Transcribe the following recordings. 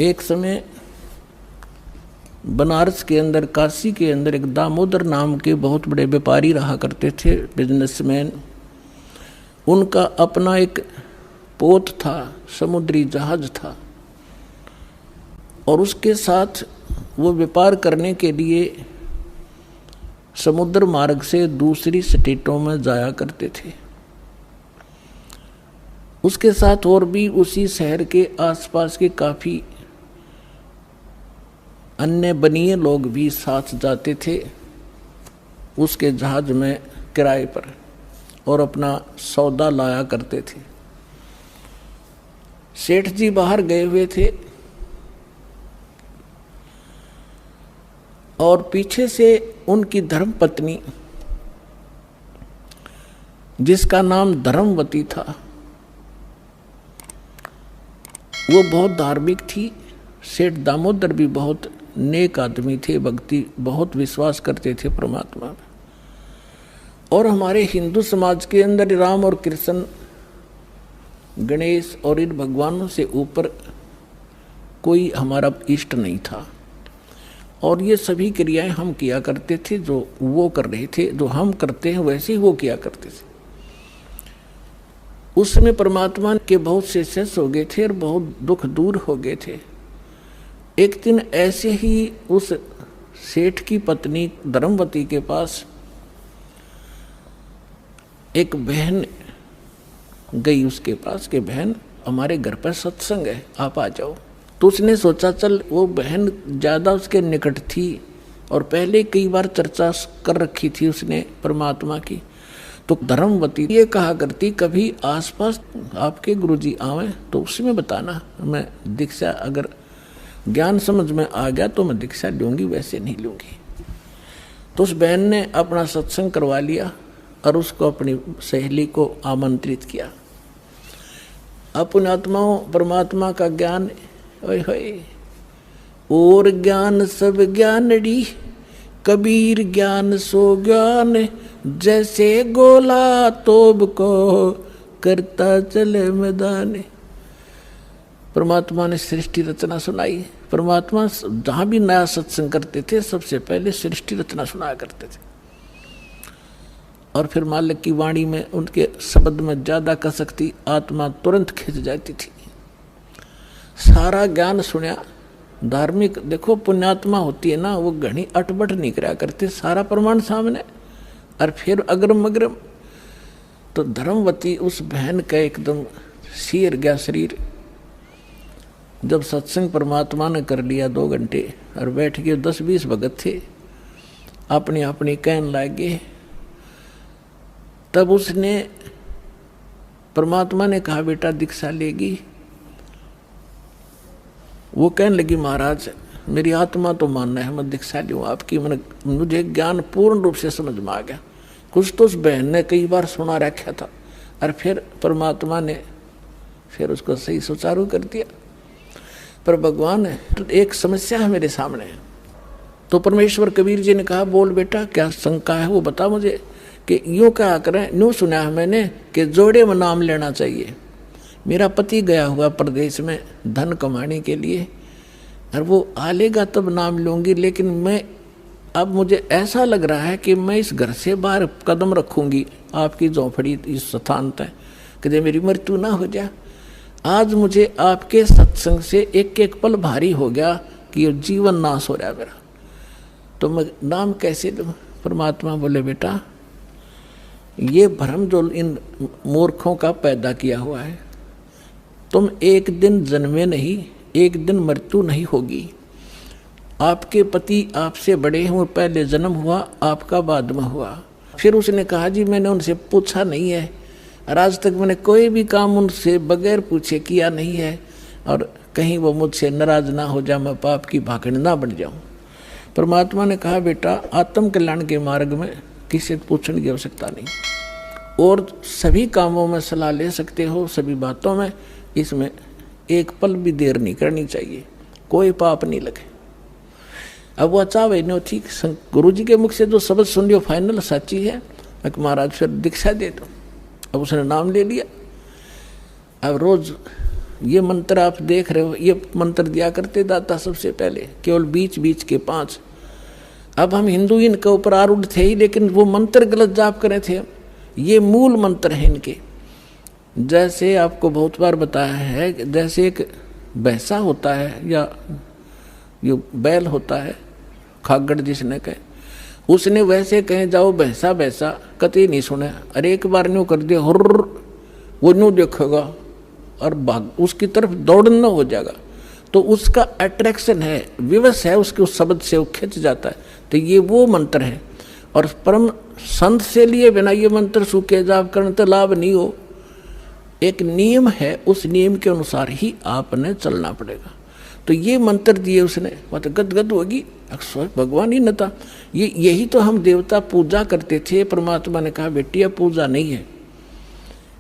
एक समय बनारस के अंदर, काशी के अंदर एक दामोदर नाम के बहुत बड़े व्यापारी रहा करते थे, बिजनेसमैन। उनका अपना एक पोत था, समुद्री जहाज था, और उसके साथ वो व्यापार करने के लिए समुद्र मार्ग से दूसरी स्टेटों में जाया करते थे। उसके साथ और भी उसी शहर के आसपास के काफ़ी अन्य बनिए लोग भी साथ जाते थे उसके जहाज में किराए पर, और अपना सौदा लाया करते थे। सेठ जी बाहर गए हुए थे और पीछे से उनकी धर्मपत्नी, जिसका नाम धर्मवती था, वो बहुत धार्मिक थी। सेठ दामोदर भी बहुत नेक आदमी थे, भक्ति बहुत विश्वास करते थे परमात्मा में। और हमारे हिंदू समाज के अंदर राम और कृष्ण, गणेश और इन भगवानों से ऊपर कोई हमारा इष्ट नहीं था, और ये सभी क्रियाएं हम किया करते थे जो वो कर रहे थे, जो हम करते हैं वैसे ही वो किया करते थे। उस समय परमात्मा के बहुत से शिष्य हो गए थे और बहुत दुख दूर हो गए थे। एक दिन ऐसे ही उस सेठ की पत्नी धर्मवती के पास एक बहन गई उसके पास कि बहन, हमारे घर पर सत्संग है, आप आ जाओ। तो उसने सोचा चल, वो बहन ज़्यादा उसके निकट थी और पहले कई बार चर्चा कर रखी थी उसने परमात्मा की। तो धर्मवती ये कहा करती, कभी आसपास आपके गुरुजी आवे तो उसमें बताना, मैं दीक्षा अगर ज्ञान समझ में आ गया तो मैं दीक्षा लूँगी, वैसे नहीं लूँगी। तो उस बहन ने अपना सत्संग करवा लिया और उसको अपनी सहेली को आमंत्रित किया। अपने आत्माओं परमात्मा का ज्ञान, ओए होए, और ज्ञान सब ज्ञानड़ी, कबीर ज्ञान सो ज्ञान, जैसे गोला तोब को करता चले मैदान। परमात्मा ने सृष्टि रचना सुनाई। परमात्मा जहाँ भी नया सत्संग करते थे सबसे पहले सृष्टि रचना सुनाया करते थे, और फिर मालिक की वाणी में उनके शब्द में ज़्यादा कसक थी, आत्मा तुरंत खिंच जाती थी। सारा ज्ञान सुना। धार्मिक देखो, पुण्यात्मा होती है ना, वो घनी अटबट नहीं करा करते, सारा प्रमाण सामने, और फिर अग्रम अग्रम। तो धर्मवती उस बहन का एकदम सिर गया शरीर। जब सत्संग परमात्मा ने कर लिया 2 घंटे और बैठ के 10-20 भगत थे, अपनी अपनी कहन लागे, तब उसने परमात्मा ने कहा बेटा दीक्षा लेगी। वो कहने लगी महाराज मेरी आत्मा तो मानना है, मैं दीक्षा लूँ आपकी, मुझे ज्ञान पूर्ण रूप से समझ में आ गया। कुछ तो उस बहन ने कई बार सुना रखा था, और फिर परमात्मा ने फिर उसको सही सुचारू कर दिया। पर भगवान तो एक समस्या है मेरे सामने। तो परमेश्वर कबीर जी ने कहा बोल बेटा क्या शंका है वो बता मुझे, कि यूँ क्या करें, यूँ सुना है मैंने कि जोड़े में नाम लेना चाहिए। मेरा पति गया हुआ प्रदेश में धन कमाने के लिए, और वो आ लेगा तब नाम लूँगी, लेकिन मैं अब मुझे ऐसा लग रहा है कि मैं इस घर से बाहर कदम रखूँगी आपकी झोंपड़ी इस स्थान तक, कि मेरी मृत्यु ना हो जाए। आज मुझे आपके सत्संग से एक एक पल भारी हो गया कि ये जीवन नाश हो रहा है मेरा, तो मैं नाम कैसे लूँ। परमात्मा बोले बेटा ये भ्रम जो इन मूर्खों का पैदा किया हुआ है, तुम एक दिन जन्मे नहीं, एक दिन मृत्यु नहीं होगी। आपके पति आपसे बड़े हुए, पहले जन्म हुआ आपका बाद में हुआ। फिर उसने कहा जी मैंने उनसे पूछा नहीं है, और आज तक मैंने कोई भी काम उनसे बगैर पूछे किया नहीं है, और कहीं वो मुझसे नाराज ना हो जाए, मैं पाप की भागड़ ना बन जाऊं। परमात्मा ने कहा बेटा आत्म कल्याण के मार्ग में किसी से पूछने की आवश्यकता नहीं, और सभी कामों में सलाह ले सकते हो, सभी बातों में, इसमें एक पल भी देर नहीं करनी चाहिए, कोई पाप नहीं लगे। अब वो चाहे नो ठीक, गुरु जी के मुख से जो शब्द सुन लियो फाइनल सच्ची है, मैं महाराज फिर दीक्षा दे दो। अब उसने नाम ले लिया। अब रोज ये मंत्र आप देख रहे हो, ये मंत्र दिया करते दाता सबसे पहले, केवल बीच बीच के 5। अब हम हिंदू इनके ऊपर आरूढ़ थे ही, लेकिन वो मंत्र गलत जाप करे थे। ये मूल मंत्र हैं इनके। जैसे आपको बहुत बार बताया है, जैसे एक भैंसा होता है या ये बैल होता है, खागड़ जिसने कहे, उसने वैसे कहे जाओ भैंसा भैंसा, कतई नहीं सुने। अरे एक बार न्यू कर दिया हुर्र, वो न्यू देखेगा और भाग उसकी तरफ दौड़ना हो जाएगा। तो उसका अट्रैक्शन है, विवश है उसके उस शब्द से, वो खिंच जाता है। तो ये वो मंत्र है। और परम संत से लिए बिना ये मंत्र सूखे जाप करने तो लाभ नहीं हो। एक नियम है, उस नियम के अनुसार ही आपने चलना पड़ेगा। तो ये मंत्र दिए उसने, वह तो गदगद होगी, अक्सर भगवान ही न था। यही तो हम देवता पूजा करते थे। परमात्मा ने कहा बेटी अब पूजा नहीं है,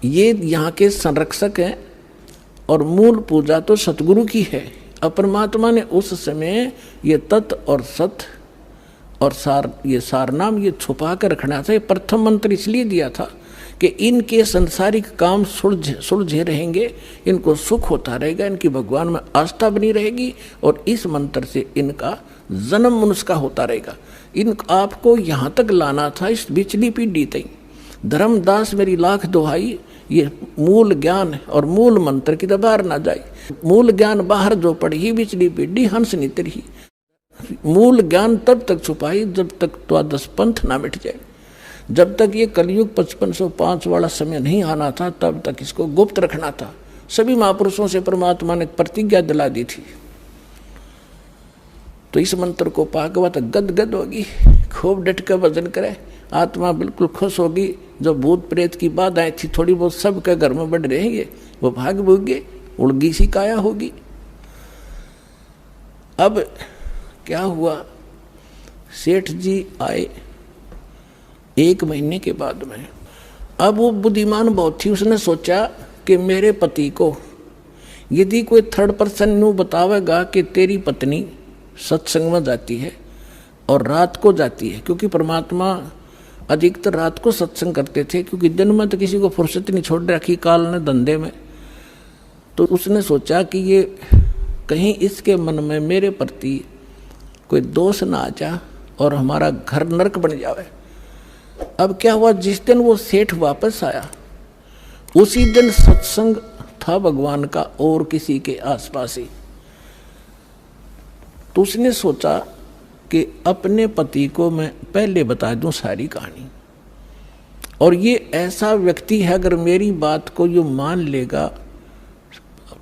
ये यहाँ के संरक्षक हैं और मूल पूजा तो सतगुरु की है। अब परमात्मा ने उस समय ये तत् और सत और सार, ये सार नाम ये छुपा कर रखना था। ये प्रथम मंत्र इसलिए दिया था कि इनके संसारिक काम सुलझे रहेंगे, इनको सुख होता रहेगा, इनकी भगवान में आस्था बनी रहेगी और इस मंत्र से इनका जन्म मनुष्य का होता रहेगा। इन आपको यहाँ तक लाना था, इस बिचली पीढ़ी तक। धर्मदास मेरी लाख दुहाई, ये मूल ज्ञान और मूल मंत्र की तो बाहर ना जाए। मूल ज्ञान बाहर जो पढ़ी, बिचली पीढ़ी हंस नितर ही। मूल ज्ञान तब तक छुपाई जब तक द्वादश पंथ ना मिट जाए। जब तक ये कलयुग 5505 वाला समय नहीं आना था, तब तक इसको गुप्त रखना था। सभी महापुरुषों से परमात्मा ने प्रतिज्ञा दिला दी थी। तो इस मंत्र को पाकवा तो गदगद होगी, खूब डट कर भजन करे, आत्मा बिल्कुल खुश होगी। जो भूत प्रेत की बाधाएं थी थोड़ी बहुत सबके घर में बढ़ रहेंगे, वो भाग भूगे, उड़गी सी काया होगी। अब क्या हुआ, सेठ जी आए 1 महीने के बाद में। अब वो बुद्धिमान बहुत थी, उसने सोचा कि मेरे पति को यदि कोई थर्ड पर्सन न्यू बतावेगा कि तेरी पत्नी सत्संग में जाती है और रात को जाती है, क्योंकि परमात्मा अधिकतर रात को सत्संग करते थे, क्योंकि दिन में तो किसी को फुर्सत नहीं छोड़ रखी काल ने धंधे में। तो उसने सोचा कि ये कहीं इसके मन में मेरे प्रति कोई दोष ना आ जा और हमारा घर नरक बन जावे। अब क्या हुआ, जिस दिन वो सेठ वापस आया उसी दिन सत्संग था भगवान का और किसी के आसपास ही। तो उसने सोचा कि अपने पति को मैं पहले बता दूं सारी कहानी, और ये ऐसा व्यक्ति है अगर मेरी बात को ये मान लेगा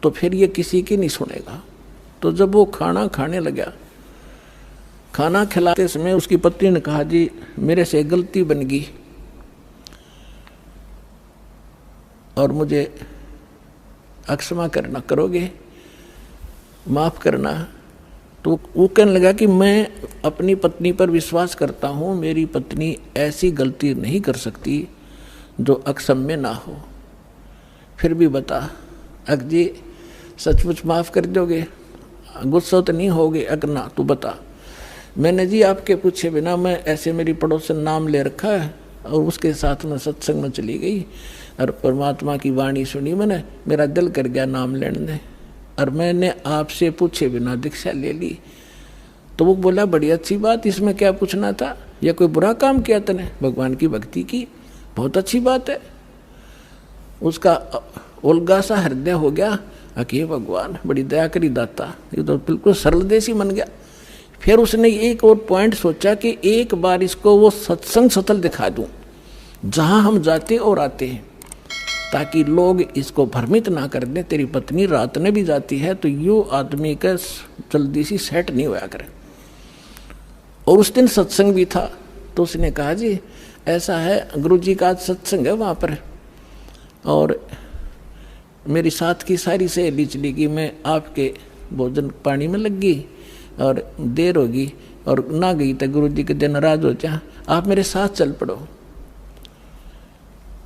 तो फिर ये किसी की नहीं सुनेगा। तो जब वो खाना खाने लगा, खाना खिलाते समय उसकी पत्नी ने कहा जी मेरे से गलती बन गई और मुझे अक्षमा करना, करोगे, माफ करना। तो वो कहने लगा कि मैं अपनी पत्नी पर विश्वास करता हूँ, मेरी पत्नी ऐसी गलती नहीं कर सकती जो अक्षम्य ना हो। फिर भी बता, अग जी सचमुच माफ़ कर दोगे, गुस्सा तो नहीं होगे? अगर ना तो बता। मैंने जी आपके पूछे बिना मैं ऐसे मेरी पड़ोसन नाम ले रखा है और उसके साथ में सत्संग में चली गई और परमात्मा की वाणी सुनी मैंने, मेरा दिल कर गया नाम लेने दे, और मैंने आपसे पूछे बिना दीक्षा ले ली। तो वो बोला बड़ी अच्छी बात, इसमें क्या पूछना था, या कोई बुरा काम किया तूने? भगवान की भक्ति की, बहुत अच्छी बात है। उसका उल्गा सा हृदय हो गया कि भगवान बड़ी दया करी दाता, ये तो बिल्कुल सरल देसी बन गया। फिर उसने एक और पॉइंट सोचा कि एक बार इसको वो सत्संग स्थल दिखा दूं जहां हम जाते और आते हैं, ताकि लोग इसको भ्रमित ना कर दें तेरी पत्नी रात में भी जाती है, तो यो आदमी का जल्दी सी सेट नहीं होया करे। और उस दिन सत्संग भी था। तो उसने कहा जी ऐसा है, गुरुजी का आज सत्संग है वहाँ पर, और मेरी साथ की सारी सहेली चली गई, मैं आपके भोजन पानी में लग गई और देर होगी और ना गई तो गुरुजी के दिन नाराज हो जा, आप मेरे साथ चल पड़ो।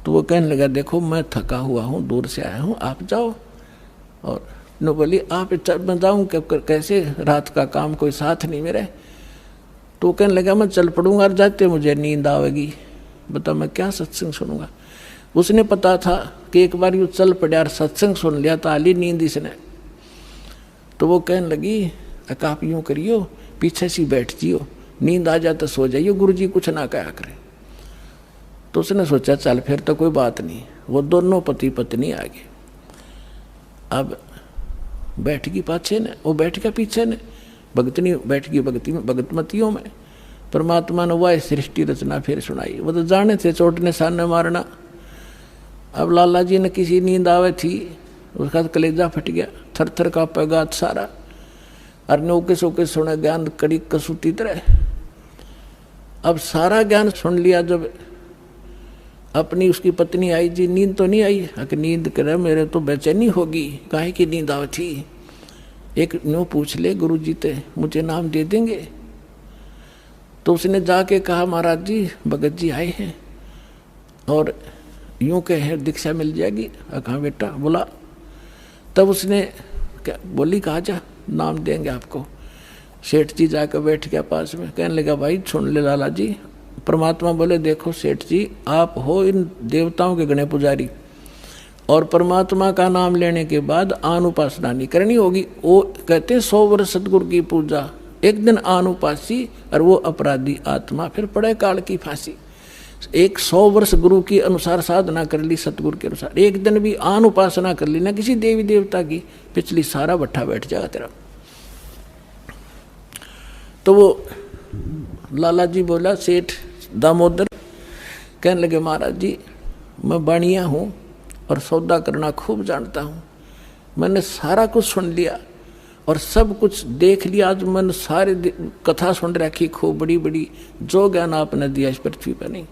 तो वो कहने लगा देखो मैं थका हुआ हूँ, दूर से आया हूँ, आप जाओ। और नो बोली आप मैं जाऊँ कैसे, रात का काम कोई साथ नहीं मेरे। तो कहने लगा मैं चल पड़ूंगा और जाते मुझे नींद आवेगी, बता मैं क्या सत्संग सुनूंगा। उसने पता था कि एक बार यूँ चल पड़ा और सत्संग सुन लिया तो आली नींद इसने। तो वो कहने लगी आप यूँ करियो, पीछे से बैठ जियो, नींद आ जाए तो सो जाइयो, गुरुजी कुछ ना कहा करें। तो उसने सोचा चल फिर तो कोई बात नहीं। वो दोनों पति पत्नी आ गए। अब बैठ गई पाछे ने, वो बैठ गया पीछे ने, भगतनी बैठ गई भगतमतियों में। परमात्मा ने वह सृष्टि रचना फिर सुनाई। वो तो जाने थे चोटने सामने मारना। अब लाला जी ने किसी नींद आवे थी, उसका कलेजा फट गया, थर थर कांपेगा सारा। और नौके सोके सुने ज्ञान कड़ी कसूती तरह। अब सारा ज्ञान सुन लिया। जब अपनी उसकी पत्नी आई, जी नींद तो नहीं आई? कि नींद करे मेरे तो बेचैनी होगी, काहे की नींद आवे थी? एक न्यू पूछ ले गुरुजी ते मुझे नाम दे देंगे। तो उसने जाके कहा महाराज जी भगत जी आए हैं और यूं कहे दीक्षा मिल जाएगी। कहा बेटा बोला। तब उसने क्या बोली, कहा जा नाम देंगे आपको। सेठ जी जाकर बैठ गया पास में, कहने लगा भाई सुन ले लाला जी। परमात्मा बोले देखो सेठ जी, आप हो इन देवताओं के गणे पुजारी, और परमात्मा का नाम लेने के बाद आनुपासना नहीं करनी होगी। वो कहते हैं 100 वर्ष सतगुरु की पूजा, एक दिन आनुपासी और वो अपराधी आत्मा फिर पड़े काल की फांसी। 100 वर्ष गुरु की अनुसार साधना कर ली, सतगुरु के अनुसार, एक दिन भी आनुपासना कर ली ना किसी देवी देवता की, पिछली सारा भट्ठा बैठ जाएगा तेरा। तो वो लाला जी बोला सेठ दामोदर, कहने लगे महाराज जी मैं बाणिया हूँ और सौदा करना खूब जानता हूँ। मैंने सारा कुछ सुन लिया और सब कुछ देख लिया। आज मैंने सारे कथा सुन रखी खूब बड़ी बड़ी, जो ज्ञान आपने दिया इस पृथ्वी पर नहीं।